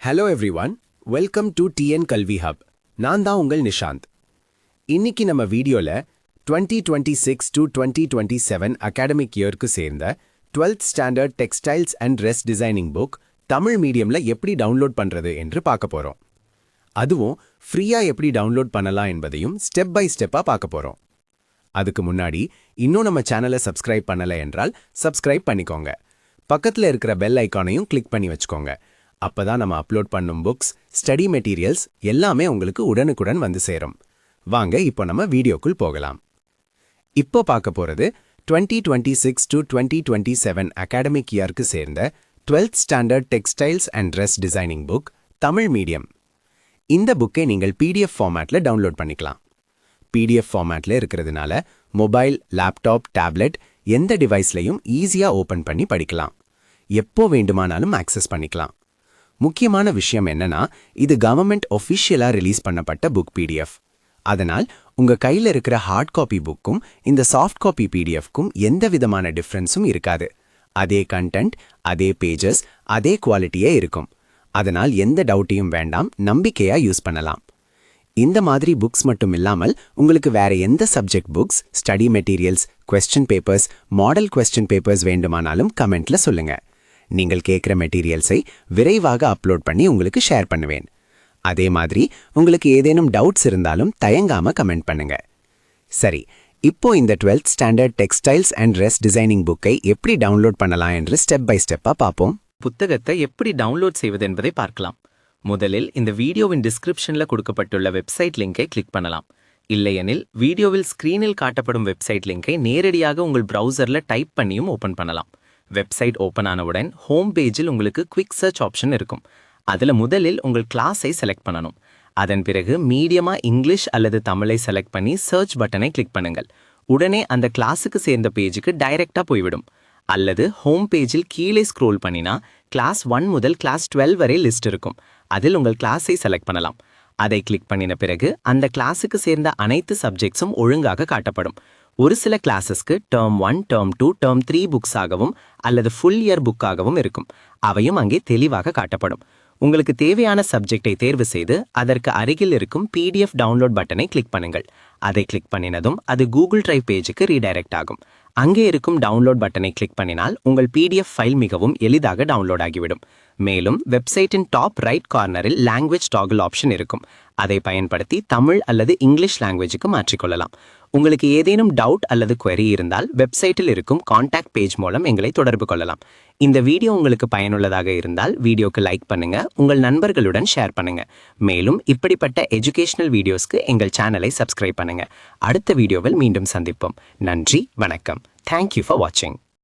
Hello everyone, welcome to TN கல்வி hub. நான் தான் உங்கள் நிஷாந்த். இன்னைக்கு நம்ம வீடியோல 2026 to 2027 அகாடமிக் இயருக்கு சேர்ந்த 12th standard textiles and dress designing book Tamil மீடியம்ல எப்படி டவுன்லோட் பண்றது என்று பார்க்க போறோம். அதுவும் ஃப்ரீயா எப்படி டவுன்லோட் பண்ணலாம் என்பதையும் ஸ்டெப் பை ஸ்டெப்பா பார்க்க போறோம். அதுக்கு முன்னாடி இன்னும் நம்ம சேனலை சப்ஸ்கிரைப் பண்ணல என்றால் சப்ஸ்கிரைப் பண்ணிக்கோங்க. பக்கத்துல இருக்கிற பெல் ஐகானையும் கிளிக் பண்ணி வச்சுக்கோங்க. அப்பதான் நம்ம அப்லோட் பண்ணும் புக்ஸ், ஸ்டடி மெட்டீரியல்ஸ் எல்லாமே உங்களுக்கு உடனுக்குடன் வந்து சேரும். வாங்க இப்போ நம்ம வீடியோக்குள் போகலாம். இப்போ பார்க்க போறது 2026 to 2027 அகாடமிக் இயருக்கு சேர்ந்த 12th standard textiles and dress designing book Tamil medium. இந்த புக்கை நீங்கள் PDF ஃபார்மேட்ல டவுன்லோட் பண்ணிக்கலாம். PDF ஃபார்மேட்ல இருக்கிறதுனால மொபைல், லேப்டாப், டேப்லெட் எந்த டிவைஸ்லையும் ஈஸியா ஓபன் பண்ணி படிக்கலாம். எப்போ வேண்டுமானாலும் ஆக்சஸ் பண்ணிக்கலாம். முக்கியமான விஷயம் என்னன்னா, இது கவர்மெண்ட் ஒஃபிஷியலா ரிலீஸ் பண்ணப்பட்ட புக் PDF. அதனால் உங்க கையில இருக்கிற ஹார்ட் காப்பி புக்கும் இந்த சாஃப்ட் காப்பி PDFக்கும் எந்த விதமான டிஃபரன்ஸும் இருக்காது. அதே கண்டென்ட், அதே பேஜஸ், அதே குவாலிட்டியே இருக்கும். அதனால் எந்த டவுட்டையும் வேண்டாம், நம்பிக்கையா யூஸ் பண்ணலாம். இந்த மாதிரி புக்ஸ் மட்டும் இல்லாமல் உங்களுக்கு வேற எந்த subject books, study materials, question papers, model question papers வேண்டுமானாலும் கமெண்ட்ல சொல்லுங்க. நீங்கள் கேட்குற மெட்டீரியல்ஸை விரைவாக அப்லோட் பண்ணி உங்களுக்கு ஷேர் பண்ணுவேன். அதே மாதிரி உங்களுக்கு ஏதேனும் டவுட்ஸ் இருந்தாலும் தயங்காம கமெண்ட் பண்ணுங்க. சரி, இப்போ இந்த 12th standard textiles and dress designing புக்கை எப்படி டவுன்லோட் பண்ணலாம் என்று ஸ்டெப் பை ஸ்டெப்பா பார்ப்போம். புத்தகத்தை எப்படி டவுன்லோட் செய்வது என்பதை பார்க்கலாம். முதலில் இந்த வீடியோவின் டிஸ்கிரிப்ஷன்ல கொடுக்கப்பட்டுள்ள வெப்சைட் லிங்கை கிளிக் பண்ணலாம். இல்லையெனில் வீடியோவில் ஸ்கிரீனில் காட்டப்படும் வெப்சைட் லிங்கை நேரடியாக உங்கள் பிரவுசர்ல டைப் பண்ணியும் ஓபன் பண்ணலாம். வெப்சைட் ஓபன் ஆனவுடன் ஹோம் பேஜில் உங்களுக்கு குவிக் சர்ச் ஆப்ஷன் இருக்கும். அதுல முதலில் உங்கள் கிளாஸை செலக்ட் பண்ணணும். அதன் பிறகு மீடியமா இங்கிலீஷ் அல்லது தமிழை செலக்ட் பண்ணி சர்ச் பட்டனை கிளிக் பண்ணுங்கள். உடனே அந்த கிளாஸுக்கு சேர்ந்த பேஜுக்கு டைரக்டா போய்விடும். அல்லது ஹோம் பேஜில் கீழே ஸ்க்ரோல் பண்ணினா கிளாஸ் 1 முதல் கிளாஸ் 12 வரை லிஸ்ட் இருக்கும். அதில் உங்கள் கிளாஸை செலக்ட் பண்ணலாம். அதை கிளிக் பண்ணின பிறகு அந்த கிளாஸுக்கு சேர்ந்த அனைத்து சப்ஜெக்ட்ஸும் ஒழுங்காக காட்டப்படும். ஒரு சில கிளாஸஸ்க்கு டேர்ம் 1, டேர்ம் 2, டேர்ம் 3 புக்ஸாகவும் அல்லது ஃபுல் இயர் புக்காகவும் இருக்கும். அவையும் அங்கே தெளிவாக காட்டப்படும். உங்களுக்கு தேவையான சப்ஜெக்டை தேர்வு செய்து அதற்கு அருகில் இருக்கும் PDF டவுன்லோட் பட்டனை கிளிக் பண்ணுங்கள். அதை கிளிக் பண்ணினதும் அது கூகுள் டிரைவ் பேஜுக்கு ரீடைரக்ட் ஆகும். அங்கே இருக்கும் டவுன்லோட் பட்டனை கிளிக் பண்ணினால் உங்கள் PDF ஃபைல் மிகவும் எளிதாக டவுன்லோட் ஆகிவிடும். மேலும் வெப்சைட்டின் டாப் ரைட் கார்னரில் லாங்குவேஜ் டாகிள் ஆப்ஷன் இருக்கும். அதை பயன்படுத்தி தமிழ் அல்லது இங்கிலீஷ் லாங்குவேஜுக்கு மாற்றிக்கொள்ளலாம். உங்களுக்கு ஏதேனும் டவுட் அல்லது query இருந்தால் வெப்சைட்டில் இருக்கும் கான்டாக்ட் பேஜ் மூலம் எங்களை தொடர்பு கொள்ளலாம். இந்த வீடியோ உங்களுக்கு பயனுள்ளதாக இருந்தால் வீடியோக்கு லைக் பண்ணுங்க, உங்கள் நண்பர்களுடன் ஷேர் பண்ணுங்க. மேலும் இப்படிப்பட்ட எஜுகேஷனல் வீடியோஸ்க்கு எங்கள் சேனலை சப்ஸ்கிரைப் பண்ணுங்க. அடுத்த வீடியோவில் மீண்டும் சந்திப்போம். நன்றி, வணக்கம். Thank you for watching.